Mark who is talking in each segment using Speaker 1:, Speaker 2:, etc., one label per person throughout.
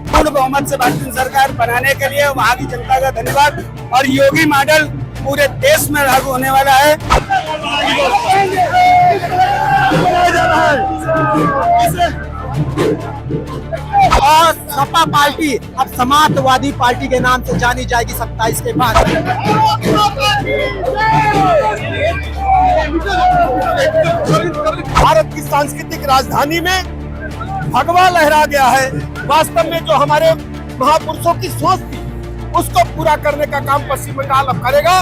Speaker 1: पूर्ण बहुमत से भारतीय सरकार बनाने के लिए वहाँ की जनता का धन्यवाद। और योगी मॉडल पूरे देश में लागू होने वाला है।
Speaker 2: और सपा पार्टी अब समाजवादी पार्टी के नाम से जानी जाएगी 27 के बाद।
Speaker 3: भारत की सांस्कृतिक राजधानी में भगवा लहरा गया है। वास्तव में जो हमारे महापुरुषों की सोच थी उसको पूरा करने का काम पश्चिम बंगाल अब करेगा।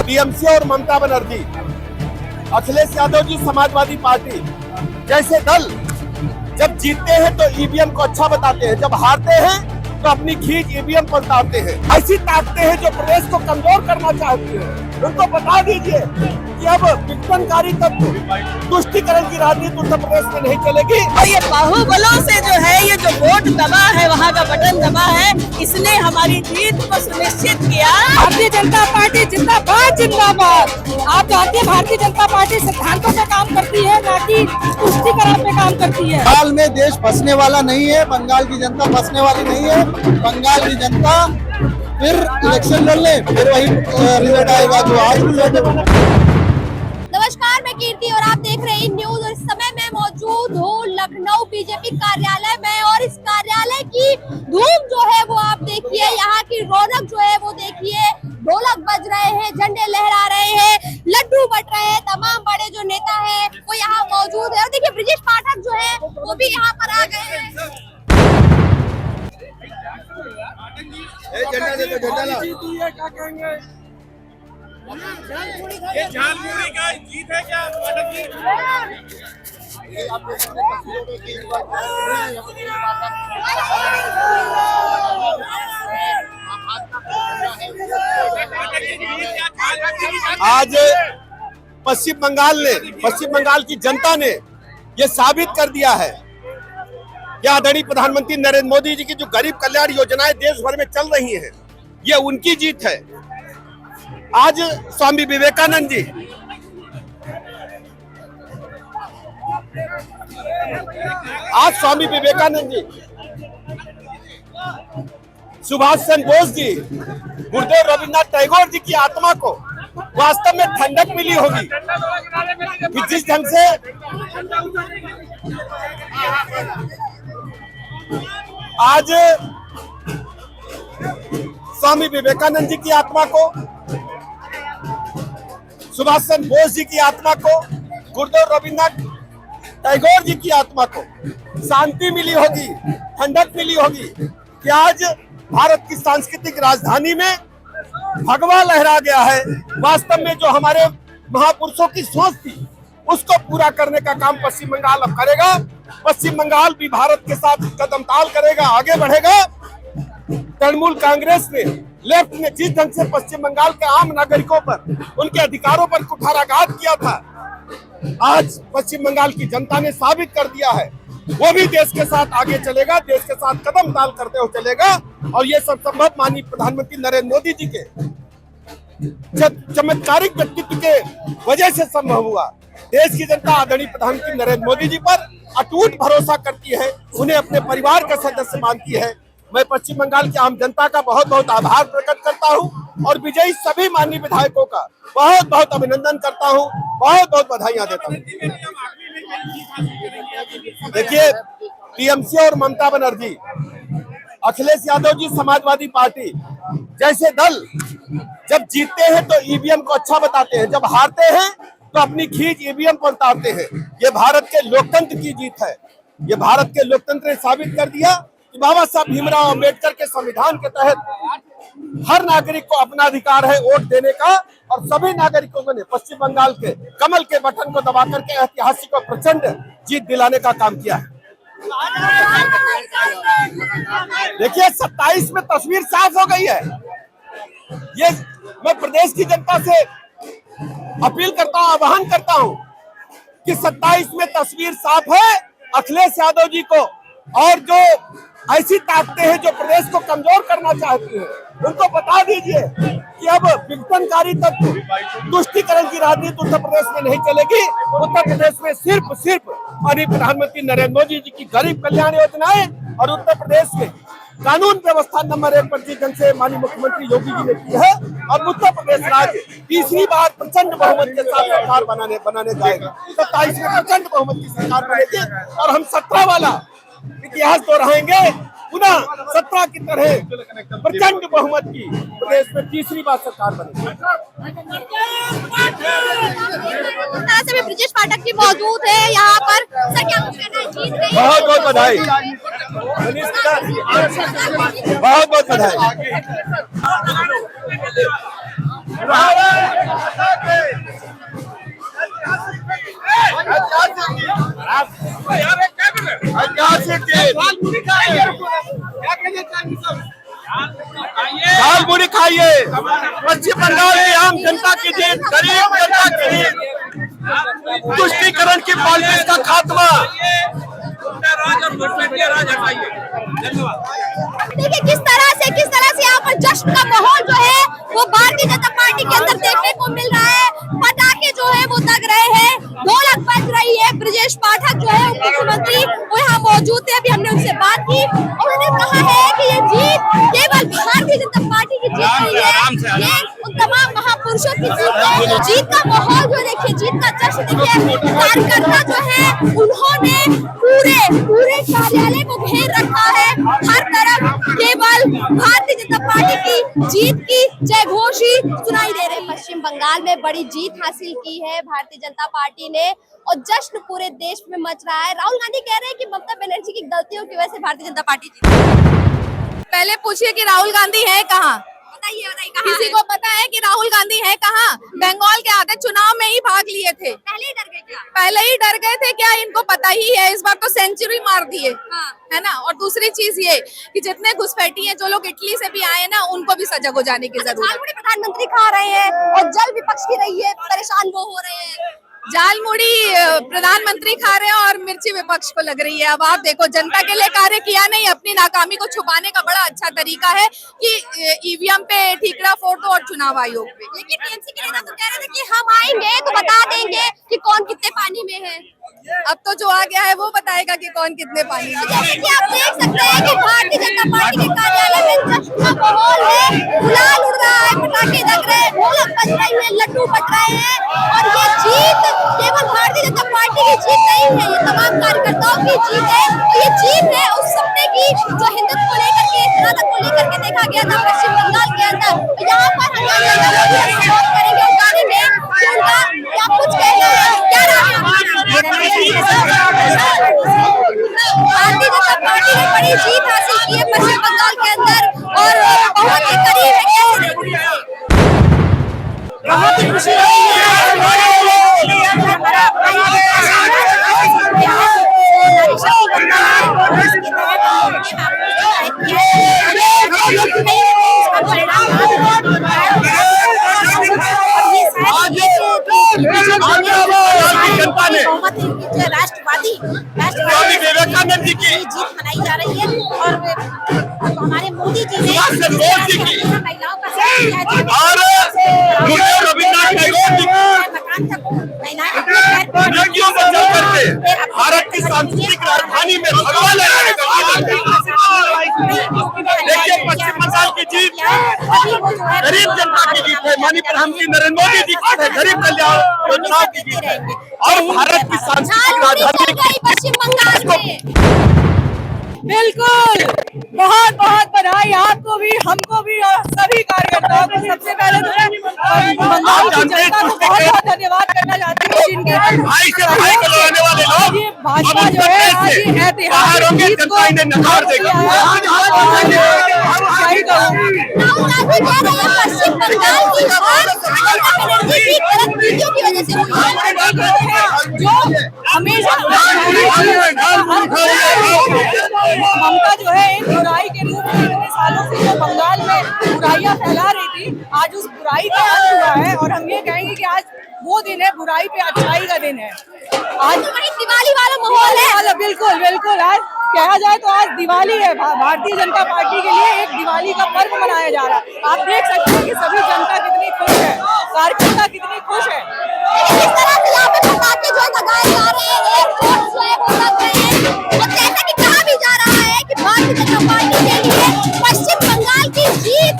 Speaker 3: टीएमसी और ममता बनर्जी, अखिलेश यादव जी समाजवादी पार्टी जैसे दल जब जीतते हैं तो ईवीएम को अच्छा बताते हैं, जब हारते हैं तो अपनी खींच ईवीएम पर उतारते हैं। ऐसी ताकतें हैं जो प्रदेश को कमजोर करना चाहती है, उनको बता दीजिए कि अब विघटनकारी तत्व तुष्टिकरण की राजनीति उत्तर प्रदेश में नहीं चलेगी।
Speaker 4: और ये बाहुबलों से जो है ये जो वोट दबा है, वहाँ का बटन दबा है, इसने हमारी जीत को सुनिश्चित किया।
Speaker 5: भारतीय जनता पार्टी जिंदाबाद जिंदाबाद। आप जानते हैं भारतीय जनता पार्टी सिद्धांतों पे काम करती है, ना कि तुष्टिकरण पे काम करती है।
Speaker 2: बंगाल में देश फंसने वाला नहीं है, बंगाल की जनता फंसने वाली नहीं है। बंगाल की जनता फिर इलेक्शन लड़ ले, फिर वही रिजल्ट आएगा जो आज
Speaker 6: नमस्कार, मैं कीर्ति और आप देख रहे हैं न्यूज। और इस समय मैं मौजूद हूँ लखनऊ बीजेपी कार्यालय में और इस कार्यालय की धूम जो है वो आप देखिए, यहाँ की रौनक जो है वो देखिए। ढोलक बज रहे हैं, झंडे लहरा रहे हैं, लड्डू बट रहे हैं, तमाम बड़े जो नेता हैं वो यहाँ मौजूद है। और देखिए ब्रिजेश पाठक जो है वो भी यहाँ पर आ गए हैं।
Speaker 3: झंडा दे दो, झंडा ला।
Speaker 1: क्या कहेंगे?
Speaker 3: ये झालमुड़ी का जीत है क्या पाठक जी? आज पश्चिम बंगाल की जनता ने ये साबित कर दिया है कि आदरणीय प्रधानमंत्री नरेंद्र मोदी जी की जो गरीब कल्याण योजनाएं देश भर में चल रही हैं, ये उनकी जीत है। आज स्वामी विवेकानंद जी सुभाष चंद्र बोस जी, गुरुदेव रविन्द्रनाथ टैगोर जी की आत्मा को वास्तव में ठंडक मिली होगी कि जिस ढंग से आज स्वामी विवेकानंद जी की आत्मा को, सुभाष चंद्र बोस जी की आत्मा को, गुरुदेव रविन्द्रनाथ टैगोर जी की आत्मा को शांति मिली होगी, ठंडक मिली होगी कि आज भारत की सांस्कृतिक राजधानी में भगवा लहरा गया है। वास्तव में जो हमारे महापुरुषों की सोच थी उसको पूरा करने का काम पश्चिम बंगाल अब करेगा। पश्चिम बंगाल भी भारत के साथ कदम ताल करेगा, आगे बढ़ेगा। तृणमूल कांग्रेस ने, लेफ्ट ने जिस ढंग से पश्चिम बंगाल के आम नागरिकों पर, उनके अधिकारों पर कुठाराघात किया था, आज पश्चिम बंगाल की जनता ने साबित कर दिया है वो भी देश के साथ आगे चलेगा, देश के साथ कदम ताल करते हुए चलेगा। और ये सब संभव माननीय प्रधानमंत्री नरेंद्र मोदी जी के चमत्कारिक व्यक्तित्व के वजह से संभव हुआ। देश की जनता आदरणीय प्रधानमंत्री नरेंद्र मोदी जी पर अटूट भरोसा करती है, उन्हें अपने परिवार का सदस्य मानती है। मैं पश्चिम बंगाल की आम जनता का बहुत बहुत आभार प्रकट करता हूं और विजयी सभी माननीय विधायकों का बहुत बहुत अभिनंदन करता हूं, बहुत बहुत बधाइयां देता हूं। देखिए, टीएमसी और ममता बनर्जी, अखिलेश यादव जी समाजवादी पार्टी जैसे दल जब जीतते हैं तो ईवीएम को अच्छा बताते हैं, जब हारते हैं तो अपनी खींच ईवीएम पर उतारते हैं। ये भारत के लोकतंत्र की जीत है। ये भारत के लोकतंत्र ने साबित कर दिया कि बाबा साहब भीमराव अंबेडकर के संविधान के तहत हर नागरिक को अपना अधिकार है वोट देने का। और सभी नागरिकों ने पश्चिम बंगाल के कमल के बटन को दबा करके ऐतिहासिक और प्रचंड जीत दिलाने का काम किया है। देखिए, 27 में तस्वीर साफ हो गई है। ये मैं प्रदेश की जनता से अपील करता हूं, आह्वान करता हूं कि 27 में तस्वीर साफ है। अखिलेश यादव जी को और जो ऐसी ताकतें हैं जो प्रदेश को कमजोर करना चाहती हैं, उनको बता दीजिए कि अब विघटनकारी तत्व तुष्टीकरण की राजनीति उत्तर प्रदेश में नहीं चलेगी। उत्तर प्रदेश में सिर्फ माननीय प्रधानमंत्री नरेंद्र मोदी जी की गरीब कल्याण योजनाएं और उत्तर प्रदेश में कानून व्यवस्था नंबर 1 पर जिस ढंग से माननीय मुख्यमंत्री योगी जी ने की है, और उत्तर प्रदेश राज्य तीसरी बार प्रचंड बहुमत के साथ सरकार बनाने जाएगा। 27 में प्रचंड बहुमत की सरकार बनेगी और हम 17 वाला इतिहास दोहराएंगे, पुनः 17 की तरह प्रचंड बहुमत की प्रदेश में तीसरी बार सरकार बनेगी।
Speaker 6: इस तरह से भी ब्रिजेश पाठक जी मौजूद है यहाँ पर। सर क्या कुछ कहना है? जीत गई।
Speaker 3: बहुत बहुत बधाई, बहुत बहुत बधाई। दाल पूरी खाइए। पश्चिम बंगाल की आम जनता की जीत, गरीब जनता की जीत, तुष्टीकरण की पॉलिसी का खात्मा।
Speaker 6: देखिए किस तरह से यहाँ पर जश्न का माहौल जो है वो भारतीय जनता पार्टी के अंदर देखने को मिल रहा है। पटाखे जो है वो लग रहे हैं, ढोलक बज रही है। ब्रिजेश पाठक जो है मुख्यमंत्री वो यहाँ मौजूद थे, अभी हमने उनसे बात की। उन्होंने कहा है कि ये जीत केवल भारतीय जनता पार्टी की जीत नहीं है, ये उन तमाम महापुरुषों की जीत है। जीत का माहौल जो देखिए, जीत का जश्न देखिए, कार्यकर्ता जो है उन्होंने पूरे कार्यालय को घेर रखा है। हर तरफ केवल भारतीय जनता पार्टी की जीत की जय घोष ही सुनाई दे रहे। पश्चिम बंगाल में बड़ी जीत हासिल की है भारतीय जनता पार्टी ने और जश्न पूरे देश में मच रहा है। राहुल गांधी कह रहे हैं कि ममता बनर्जी की गलतियों की वजह से भारतीय जनता पार्टी जीती। पहले पूछिए कि राहुल गांधी है कहाँ? बताइए किसी को पता है कि राहुल गांधी है कहाँ? बंगाल के आगे चुनाव में ही भाग लिए थे। पहले ही डर गए क्या? पहले ही डर गए थे क्या? इनको पता ही है, इस बार तो सेंचुरी मार दिए। है ना। और दूसरी चीज ये कि जितने घुसपैठी हैं, जो लोग इटली से भी आए ना, उनको भी सजग हो जाने की जरूरत है। प्रधानमंत्री खा रहे हैं और जल विपक्ष की रही है, परेशान वो हो रहे हैं। जालमुड़ी प्रधानमंत्री खा रहे हैं और मिर्ची विपक्ष को लग रही है। अब आप देखो, जनता के लिए कार्य किया नहीं, अपनी नाकामी को छुपाने का बड़ा अच्छा तरीका है कि ईवीएम पे ठीकरा फोटो और चुनाव आयोग पे। लेकिन टीएमसी के नेता तो कह रहे थे कि हम आएंगे तो बता देंगे कि कौन कितने पानी में है। अब तो जो आ गया है वो बताएगा कि कौन कितने पानी में है। आप देख सकते हैं कि भारतीय जनता पार्टी के कार्यालय में जश्न का माहौल है, गुलाल उड़ रहा है, पटाखे लग रहे हैं, ढोलक बज रही है, लड्डू बट रहे हैं। और ये जीत केवल भारतीय जनता पार्टी की जीत नहीं है, ये तमाम कार्यकर्ताओं की जीत है। ये जीत है उस सपने की जो हिंदुत्व को लेकर के, इरादा को लेकर के देखा गया था पश्चिम बंगाल के अंदर। यहाँ पर हम बात करेंगे उस गाने में कि उनका क्या कुछ कहना है, क्या रहा है। भारतीय जनता पार्टी ने बड़ी जीत हासिल की है पश्चिम बंगाल के अंदर और बहुत ही करीब है। बहुत ही खुशी
Speaker 3: जनता ने
Speaker 6: राष्ट्रवादी
Speaker 3: विवेकानंद जी की
Speaker 6: जीत मनाई जा रही है और हमारे मोदी जी ने महिलाओं का
Speaker 3: और रविन्द्रनाथ टैगोर जी लड़कियों को जल करके भारत की सांस्कृतिक राजधानी में भगवान लगाने का देखिए, पश्चिम बंगाल की जीत गरीब जनता की जीत है। माननीय प्रधानमंत्री नरेंद्र मोदी जी की है, गरीब कल्याण योजनाओं की जीत है और भारत की सांस्कृतिक राजधानी
Speaker 6: पश्चिम बंगाल में।
Speaker 5: बिल्कुल, बहुत बहुत बधाई आपको भी, हमको भी और सभी कार्यकर्ताओं को। सबसे पहले तो मैं बंगाल की जनता को बहुत बहुत धन्यवाद करना चाहती हूँ जिनके ये भाजपा जो है आज ये ऐतिहासिक जीत को
Speaker 6: पश्चिम बंगाल की वजह से
Speaker 5: जो हमेशा ममता जो है एक बुराई के रूप में इतने सालों से जो बंगाल में बुराइयां फैला रही थी, आज उस बुराई का अंत हुआ है। और हम ये कहेंगे कि आज वो दिन है बुराई पे अच्छाई का दिन है। आज
Speaker 6: वही दिवाली वाला माहौल है।
Speaker 5: बिल्कुल बिल्कुल, आज कहा जाए तो आज दिवाली है। भारतीय जनता पार्टी के लिए एक दिवाली का पर्व मनाया जा रहा है। आप देख सकते हैं कि सभी जनता कितनी खुश है, कार्यकर्ता कितनी खुश है।
Speaker 6: इस तरह से यहाँ पे पटाखे जो लगाए जा रहे हैं, एयरपोर्ट जो है वो लग रहे हैं, और जैसा कि कहा भी जा रहा है कि भारतीय जनता पार्टी के लिए पश्चिम बंगाल की जीत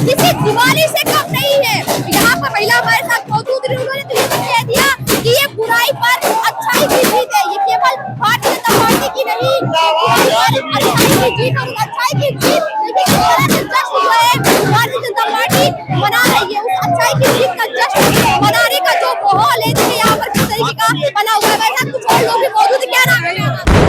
Speaker 6: किसी दिवाली से कम नहीं है। यहाँ पर महिला हमारे साथ मौजूद रही, उन्होंने तो ये भी कह दिया कि ये बुराई पर अच्छाई की जीत है। ये केवल भारतीय जनता पार्टी की नहीं, अच्छाई की जीत और अच्छाई की जीत। देखिए किस तरह से जश्न जो है भारतीय जनता पार्टी मना रही है, उस अच्छाई की जीत का जश्न मनाने का जो माहौल है, देखिए यहाँ पर किस तरीके का बना हुआ है। वैसे कुछ और लोग भी मौजूद हैं। क्या नाम है?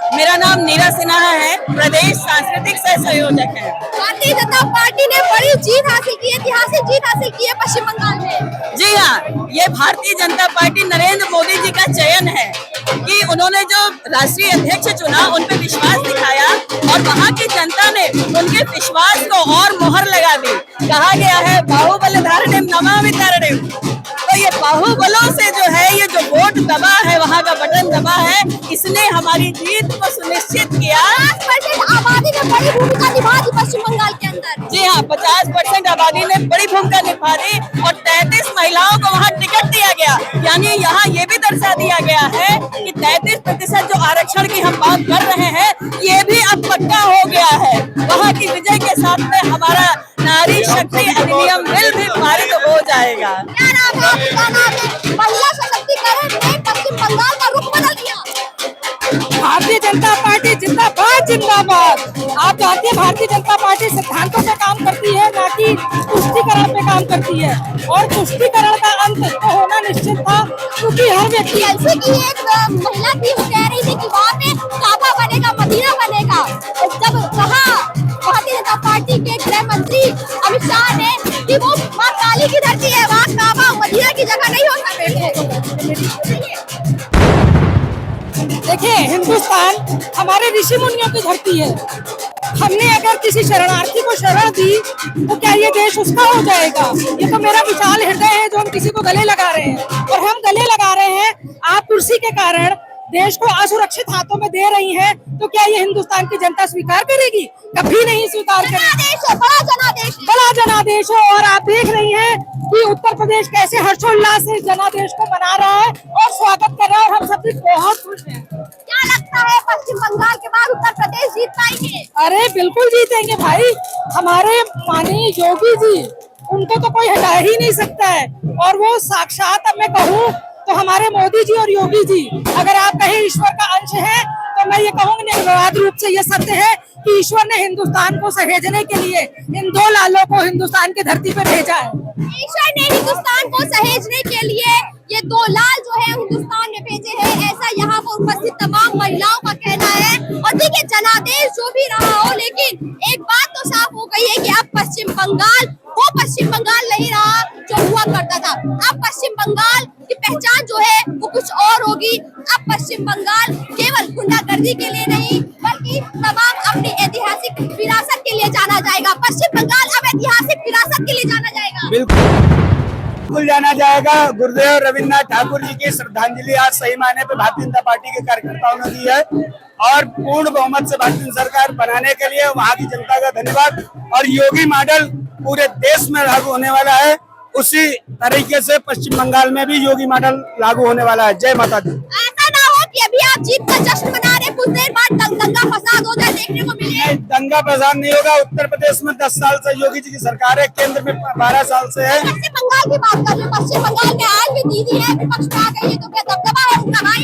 Speaker 4: मेरा नाम नीरा सिन्हा है, प्रदेश सांस्कृतिक सह संयोजक है।
Speaker 6: भारतीय जनता पार्टी ने बड़ी जीत हासिल की है, ऐतिहासिक जीत हासिल की है पश्चिम बंगाल में।
Speaker 4: जी हाँ, ये भारतीय जनता पार्टी नरेंद्र मोदी जी का चयन है कि उन्होंने जो राष्ट्रीय अध्यक्ष चुना, उन पे विश्वास दिखाया और वहाँ की जनता ने उनके विश्वास को और मोहर लगा दी। कहा गया है बाहुबल धारणिम नमामि तरणिम, तो ये बाहुबलों से जो है ये जो वोट दबा है, वहाँ का बटन दबा है, इसने हमारी जीत को सुनिश्चित किया।
Speaker 6: 50% आबादी ने बड़ी भूमिका निभा दी पश्चिम बंगाल के अंदर।
Speaker 4: जी हाँ, 50% आबादी ने बड़ी भूमिका निभा दी और 33 महिलाओं को वहाँ टिकट दिया गया। यानी यहाँ ये भी दर्शा दिया गया है कि 33% जो आरक्षण की हम बात कर रहे हैं, ये भी अब पक्का हो गया है। वहाँ की विजय के साथ में हमारा नारी शक्ति अधिनियम बिल भी पारित हो जाएगा।
Speaker 6: क्या नाम है आपका? नाम है महिला सशक्तिकरण ने पश्चिम बंगाल का रुख बदल दिया।
Speaker 5: भारतीय जनता पार्टी जिंदाबाद जिंदाबाद। आप जानते हैं भारतीय जनता पार्टी सिद्धांतों पे काम करती है, ना कि तुष्टीकरण पे काम करती है, और तुष्टीकरण का अंत तो होना निश्चित था, क्योंकि हर व्यक्ति
Speaker 6: जैसे कि एक महिला थी, वो कह रही थी कि वहाँ पे काबा बनेगा, मदीना बनेगा। जब कहा भारतीय जनता पार्टी के गृह मंत्री अमित शाह ने कि वो माँ काली की धरती है, वहाँ काबा मदीना की जगह नहीं हो सकते।
Speaker 5: देखिए, हिंदुस्तान हमारे ऋषि मुनियों की धरती है। हमने अगर किसी शरणार्थी को शरण दी तो क्या ये देश उसका हो जाएगा? ये तो मेरा विशाल हृदय है जो हम किसी को गले लगा रहे हैं, और हम गले लगा रहे हैं आप कुर्सी के कारण देश को असुरक्षित हाथों में दे रही हैं, तो क्या ये हिंदुस्तान की जनता स्वीकार करेगी? कभी नहीं स्वीकार करेगी।
Speaker 6: बड़ा जनादेश,
Speaker 5: बड़ा जनादेश है। और आप देख रही हैं कि उत्तर प्रदेश कैसे हर्षोल्लास से जनादेश को मना रहा है और स्वागत कर रहा है, और हम सब भी बहुत खुश हैं।
Speaker 6: क्या लगता है पश्चिम बंगाल के बाद उत्तर प्रदेश जीत पाएंगे?
Speaker 5: अरे बिल्कुल जीतेंगे भाई। हमारे माननीय योगी जी, उनको तो कोई हटा ही नहीं सकता है, और वो साक्षात अब मैं कहूँ तो हमारे मोदी जी और योगी जी, अगर आप कहीं ईश्वर का अंश है, तो मैं ये कहूँगी निर्विवाद रूप से ये सत्य है कि ईश्वर ने हिंदुस्तान को सहेजने के लिए इन दो लालों को हिंदुस्तान की धरती पर भेजा है।
Speaker 6: ईश्वर ने हिंदुस्तान को सहेजने के लिए ये दो लाल जो है हिंदुस्तान में भेजे हैं, ऐसा यहाँ पर उपस्थित तमाम महिलाओं का कहना है। और देखिए, जनादेश जो भी रहा हो, लेकिन एक बात तो साफ हो गई है कि अब पश्चिम बंगाल वो पश्चिम बंगाल नहीं रहा जो हुआ करता था। अब पश्चिम बंगाल की पहचान जो है वो कुछ और होगी। अब पश्चिम बंगाल केवल गुंडागर्दी के लिए नहीं, बल्कि तमाम अपनी ऐतिहासिक विरासत के लिए जाना जाएगा। पश्चिम बंगाल अब ऐतिहासिक विरासत के लिए जाना जाएगा।
Speaker 1: बिल्कुल जाना जाएगा। गुरुदेव रविन्द्रनाथ ठाकुर जी की श्रद्धांजलि आज सही मायने पे भारतीय जनता पार्टी के कार्यकर्ताओं ने दी है, और पूर्ण बहुमत से भारतीय सरकार बनाने के लिए वहाँ की जनता का धन्यवाद। और योगी मॉडल पूरे देश में लागू होने वाला है, उसी तरीके से पश्चिम बंगाल में भी योगी मॉडल लागू होने वाला है। जय माता दी।
Speaker 6: ऐसा ना हो कि अभी आप जीत का जश्न मना रहे, कुछ देर बाद दंगा फसाद हो जाए, देखने को मिले।
Speaker 1: दंगा फसाद नहीं होगा। उत्तर प्रदेश में 10 साल से योगी जी की सरकार है, केंद्र में 12 साल से है।
Speaker 6: पश्चिम बंगाल की बात कर रहे हैं, पश्चिम बंगाल में आज भी दीदी है, विपक्ष में आ गई है, तो क्या दबदबा है उनका भाई?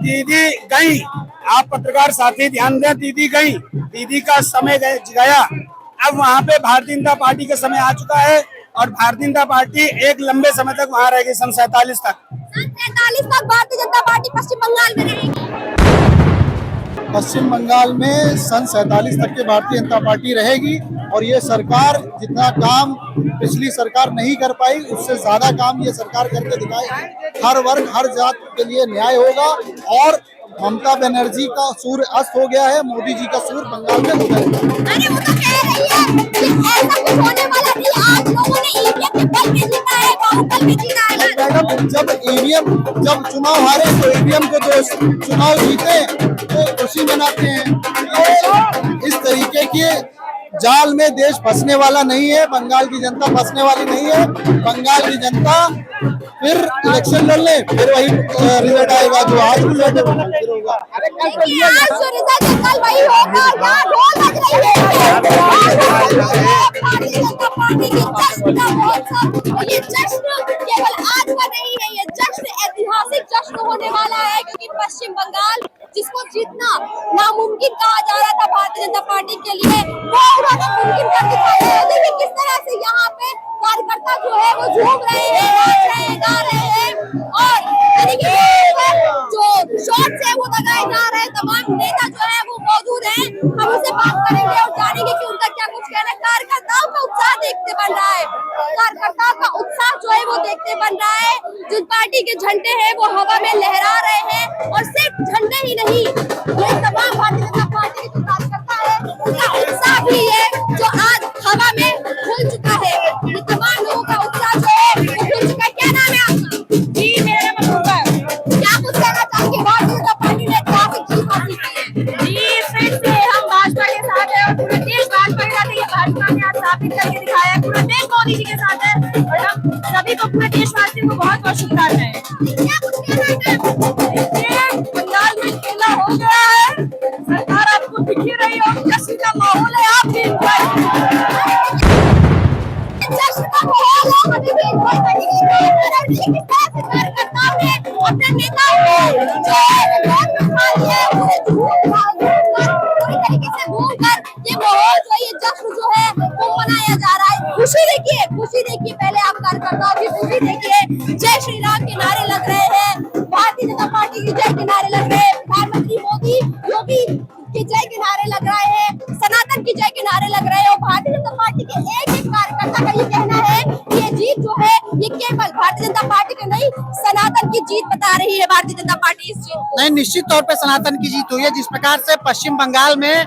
Speaker 1: दीदी गई, आप पत्रकार साथी ध्यान दें, दीदी गई, दीदी का समय गया। अब वहाँ पे भारतीय जनता पार्टी का समय आ चुका है, और भारतीय जनता पार्टी एक लंबे समय तक वहाँ रहेगी, सन 47 तक।
Speaker 6: सन 47 तक भारतीय जनता पार्टी पश्चिम बंगाल में रहेगी।
Speaker 2: पश्चिम बंगाल में सन 47 तक के भारतीय जनता पार्टी रहेगी, और ये सरकार जितना काम पिछली सरकार नहीं कर पाई, उससे ज्यादा काम ये सरकार करके दिखाएगी। हर वर्ग हर जात के लिए न्याय होगा, और ममता बनर्जी का सूर अस्त हो गया है, मोदी जी का सूर बंगाल में उतरेगा।
Speaker 6: अरे वो तो कह रही है कि ऐसा कुछ होने वाला नहीं, आज लोगों ने ईवीएम के बल पे जीता है। कल भी जीत आएगा।
Speaker 2: मैडम, जब चुनाव हारे तो ईवीएम को दोष, चुनाव जीते तो खुशी मनाते हैं। इस तरीके के जाल में देश फंसने वाला नहीं है, बंगाल की जनता फंसने वाली नहीं है। बंगाल की जनता फिर इलेक्शन लड़ ले, फिर वही रिजल्ट आएगा जो आज रिजल्ट होगा।
Speaker 6: देखिए आज जो रिजल्ट है कल वही होगा। यहाँ ढोल बज रही है, भारतीय जनता पार्टी की जश्न का महोत्सव। और ये जश्न केवल आज का नहीं है, ये जश्न ऐतिहासिक जश्न होने वाला है, क्योंकि पश्चिम बंगाल जिसको जीतना नामुमकिन कहा जा रहा था भारतीय जनता पार्टी के लिए, वो उन्होंने मुमकिन कर दिखाया है। देखिए किस तरह से यहाँ पे कार्यकर्ता जो है वो झूम रहे हैं, नाच रहे हैं, गा रहे हैं, और तरीके से जो शॉट्स है वो लगाए जा रहे हैं। तमाम नेता जो है वो मौजूद हैं, हम उनसे बात करेंगे और जानेंगे कि उनका क्या कुछ कहना है। कार्यकर्ताओं का उत्साह देखते बन रहा है, कार्यकर्ताओं का उत्साह जो है वो देखते बन रहा है। जिन पार्टी के झंडे हैं वो हवा में लहरा रहे हैं, और सिर्फ झंडे ही नहीं, ये तमाम भारतीय जनता पार्टी के जो कार्यकर्ता है उनका उत्साह भी है जो आज हवा में खुल चुका है। ये तमाम लोगों का उत्साह जो है वो खुल चुका है। क्या नाम है आपका? जी मेरा नाम अपूर्वा है। क्या कुछ कहना चाहेंगे? भारतीय जनता पार्टी ने ऐतिहासिक जीत हासिल की है।
Speaker 7: जी फिर से हम भाजपा के साथ है और पूरा देश भाजपा के साथ है। ये भाजपा ने आज साबित करके दिखाया है, पूरा देश मोदी जी के साथ है, और हम सभी को, पूरे देशवासियों को बहुत बहुत शुभकामनाएं।
Speaker 6: क्या कुछ कहना है?
Speaker 7: बंगाल में खेला हो गया है, सरकार आपको दिख ही रही हो, जश्न का माहौल है, आप भी
Speaker 6: जश्न का माहौल है, हमें भी इंजॉय करने की जरूरत है। किस तरह से कार्यकर्ताओं ने अपने नेताओं को जो वोट उठा लिया है, उसे पूरी तरीके से घूमकर ये माहौल जो है, ये जश्न जो है वो मनाया जा रहा है। खुशी देखिए, खुशी देखिए, पहले आप कार्यकर्ताओं की खुशी देखिए। जय श्री राम के नारे लग रहे हैं, भारतीय जनता पार्टी की जय के नारे लग रहे हैं, प्रधानमंत्री मोदी योगी की जय के नारे लग रहे हैं, सनातन की जय के नारे लग रहे हैं। और भारतीय जनता पार्टी के एक एक कार्यकर्ता का ये कहना है कि ये जीत जो है ये केवल भारतीय जनता पार्टी की नहीं, सनातन की जीत बता रही है भारतीय जनता पार्टी इस जीत को।
Speaker 2: नहीं, निश्चित तौर पे सनातन की जीत हुई है। जिस प्रकार से पश्चिम बंगाल में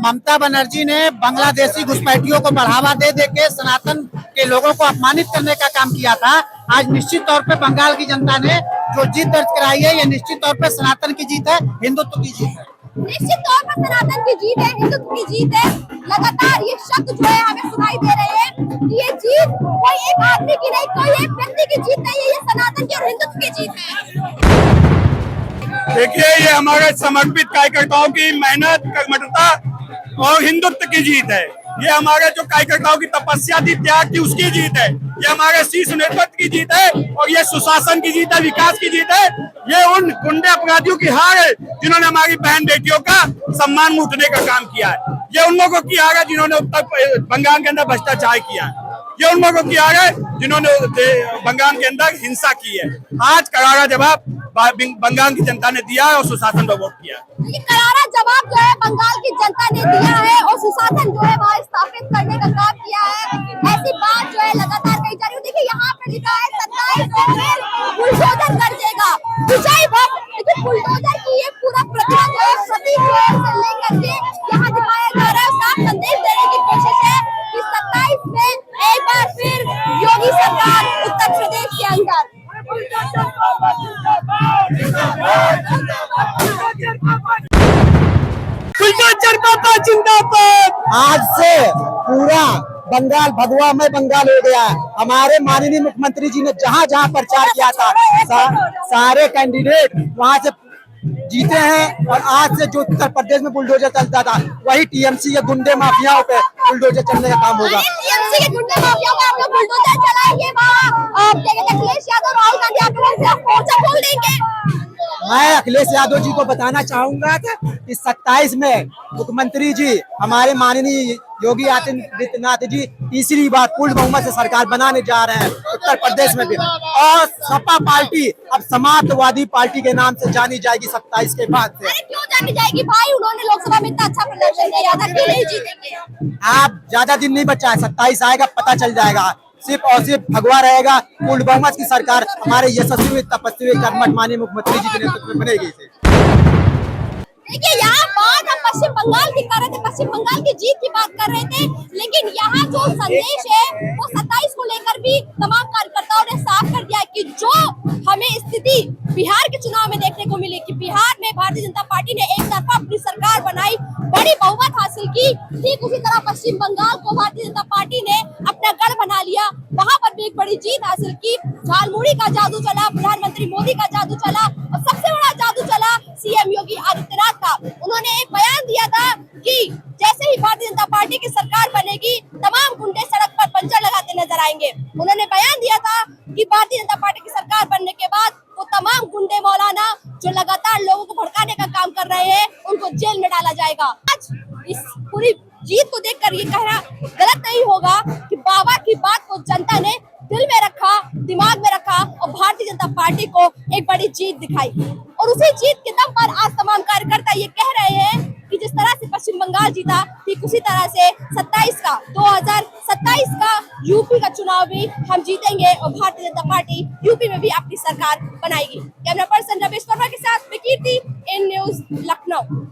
Speaker 2: ममता बनर्जी ने बांग्लादेशी घुसपैठियों को बढ़ावा दे के सनातन के लोगों को अपमानित करने का काम किया था, आज निश्चित तौर पे बंगाल की जनता ने जो जीत दर्ज कराई है, ये निश्चित तौर पे सनातन की जीत है, हिंदुत्व की जीत है।
Speaker 6: निश्चित तौर पर सनातन की जीत है, हिंदुत्व की जीत है। लगातार ये शब्द जो है हमें सुनाई दे रहे हैं कि ये जीत कोई एक आदमी की नहीं, कोई एक व्यक्ति की जीत नहीं है, ये सनातन की और हिंदुत्व की जीत है।
Speaker 1: देखिए ये हमारे समर्पित कार्यकर्ताओं की मेहनत, कर्मठता और हिंदुत्व की जीत है। ये हमारे जो कार्यकर्ताओं की तपस्या थी, त्याग थी, उसकी जीत है। ये हमारे शीर्ष नेतृत्व की जीत है, और ये सुशासन की जीत है, विकास की जीत है। ये उन गुंडे अपराधियों की हार है जिन्होंने हमारी बहन बेटियों का सम्मान लूटने का काम किया है। ये उन लोगों की हार है जिन्होंने उत्तर बंगाल के अंदर भ्रष्टाचार किया है। ये उन लोगों की हार है जिन्होंने बंगाल के अंदर हिंसा की है। आज करारा जवाब बंगाल की जनता ने दिया है और सुशासन पर वोट किया।
Speaker 6: ये करारा जवाब जो है बंगाल की जनता ने दिया है और सुशासन जो है वहाँ स्थापित करने का काम किया है। ऐसी बात जो है लगातार कही जा रही है। देखिए यहाँ पे लिखा है 27 बुलडोजर गरजेगा, विजय भक्त। लेकिन बुलडोजर की ये पूरा प्रतिमा जो है प्रतीक जो है उसे लेकर के यहाँ दिखाया जा रहा है। साफ संदेश देने की कोशिश है कि 27 में एक बार फिर योगी सरकार उत्तर प्रदेश के अंदर।
Speaker 2: जिंदाबाद। आज से पूरा बंगाल भगवामय बंगाल हो गया है। हमारे माननीय मुख्यमंत्री जी ने जहाँ जहाँ प्रचार किया था, सारे कैंडिडेट वहाँ से जीते हैं। और आज से जो उत्तर प्रदेश में बुलडोजर चलता था, वही टीएमसी के गुंडे माफियाओं पे बुलडोजर चलने का काम होगा।
Speaker 6: टीएमसी के गुंडे माफियाओं पे आप लोग बुलडोजर चलाएंगे, वहाँ अखिलेश यादव, राहुल गांधी आप मोर्चा खोल देंगे।
Speaker 2: मैं अखिलेश यादव जी को बताना चाहूंगा कि 27 में मुख्यमंत्री जी हमारे माननीय योगी आदित्यनाथ जी तीसरी बार पूर्ण बहुमत से सरकार बनाने जा रहे हैं उत्तर प्रदेश में भी। और सपा पार्टी अब समाजवादी पार्टी के नाम से जानी जाएगी 27 के बाद से।
Speaker 6: अरे क्यों जानी जाएगी भाई? उन्होंने लोकसभा में इतना अच्छा प्रदर्शन किया था, क्यों नहीं जीतेंगे?
Speaker 2: आप ज्यादा दिन नहीं बचा है, 27 आएगा, पता चल जाएगा। सिर्फ और सिर्फ भगवा रहेगा, पूर्ण बहुमत की सरकार हमारे यशस्वी तपस्वी कर्मठ माननीय मुख्यमंत्री जी के नेतृत्व में बनेगी।
Speaker 6: देखिए यहाँ बात हम पश्चिम बंगाल की कर रहे थे, पश्चिम बंगाल की जीत की बात कर रहे थे, लेकिन यहाँ जो संदेश है वो 27 को लेकर भी तमाम कार्यकर्ताओं ने साफ कर दिया है कि जो हमें स्थिति बिहार के चुनाव में देखने को मिली कि बिहार में भारतीय जनता पार्टी ने एक तरफा अपनी सरकार बनाई, बड़ी बहुमत हासिल की, ठीक उसी तरह पश्चिम बंगाल को भारतीय जनता पार्टी ने अपना गढ़ बना लिया, वहां पर भी एक बड़ी जीत हासिल की। झालमुड़ी का जादू चला, प्रधानमंत्री मोदी का जादू चला और सबसे बड़ा जादू चला सीएम योगी आदित्यनाथ का। उन्होंने एक बयान दिया था कि जैसे ही भारतीय जनता पार्टी की सरकार बनेगी तमाम गुंडे सड़क पर पंचर लगाते नजर आएंगे। उन्होंने बयान दिया था कि भारतीय जनता पार्टी की सरकार बनने के बाद वो तमाम गुंडे मौलाना जो लगातार लोगों को भड़काने का काम कर रहे हैं उनको जेल में डाला जाएगा। आज इस पूरी जीत को देखकर ये कहना गलत नहीं होगा कि बाबा की बात को जनता ने दिल में रखा, दिमाग में रखा और भारतीय जनता पार्टी को एक बड़ी जीत दिखाई। और उसी जीत के दम पर आज तमाम कार्यकर्ता ये कह रहे हैं कि जिस तरह से पश्चिम बंगाल जीता ठीक उसी तरह से 2027 का यूपी का चुनाव भी हम जीतेंगे और भारतीय जनता पार्टी यूपी में भी अपनी सरकार बनाएगी। कैमरा पर्सन रमेश वर्मा के साथ मैं कीर्ति, इन न्यूज लखनऊ।